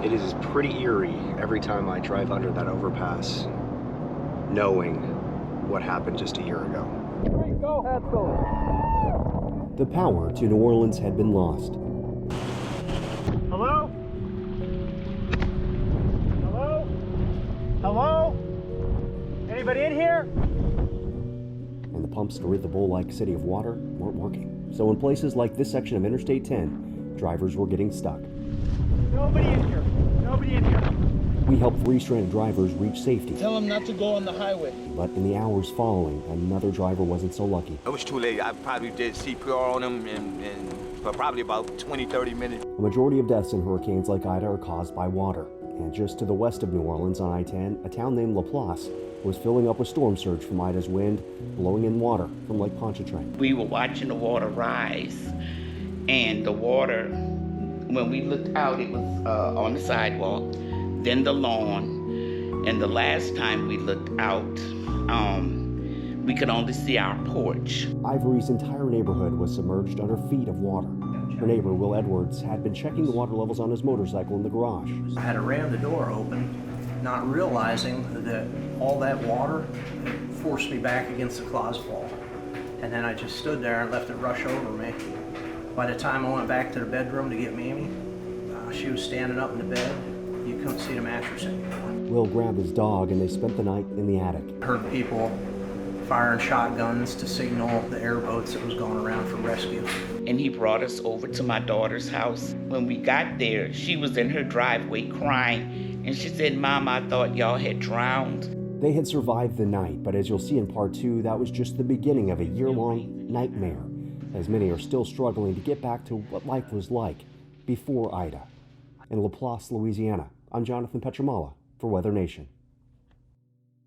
It is pretty eerie every time I drive under that overpass, knowing what happened just a year ago. The power to New Orleans had been lost. Hello? Hello? Hello? Anybody in here? And the pumps to rid the bowl-like city of water weren't working. So in places like this section of Interstate 10, drivers were getting stuck. Nobody in here. Nobody in here. We helped 3 stranded drivers reach safety. Tell them not to go on the highway. But in the hours following, another driver wasn't so lucky. It was too late. I probably did CPR on him for probably about 20, 30 minutes. A majority of deaths in hurricanes like Ida are caused by water. And just to the west of New Orleans on I-10, a town named Laplace was filling up with storm surge from Ida's wind, blowing in water from Lake Pontchartrain. We were watching the water rise, and the water, when we looked out, it was on the sidewalk, then the lawn, and the last time we looked out, we could only see our porch. Ivory's entire neighborhood was submerged under feet of water. Her neighbor, Will Edwards, had been checking the water levels on his motorcycle in the garage. I had to ram the door open, not realizing that all that water forced me back against the closet wall. And then I just stood there and left it rush over me. By the time I went back to the bedroom to get Mamie, she was standing up in the bed. You couldn't see the mattress anymore. Will grabbed his dog and they spent the night in the attic. Heard people firing shotguns to signal the airboats that was going around for rescue. And he brought us over to my daughter's house. When we got there, she was in her driveway crying, and she said, "Mom, I thought y'all had drowned." They had survived the night, but as you'll see in part 2, that was just the beginning of a year-long nightmare, as many are still struggling to get back to what life was like before Ida. In Laplace, Louisiana, I'm Jonathan Petramala for WeatherNation.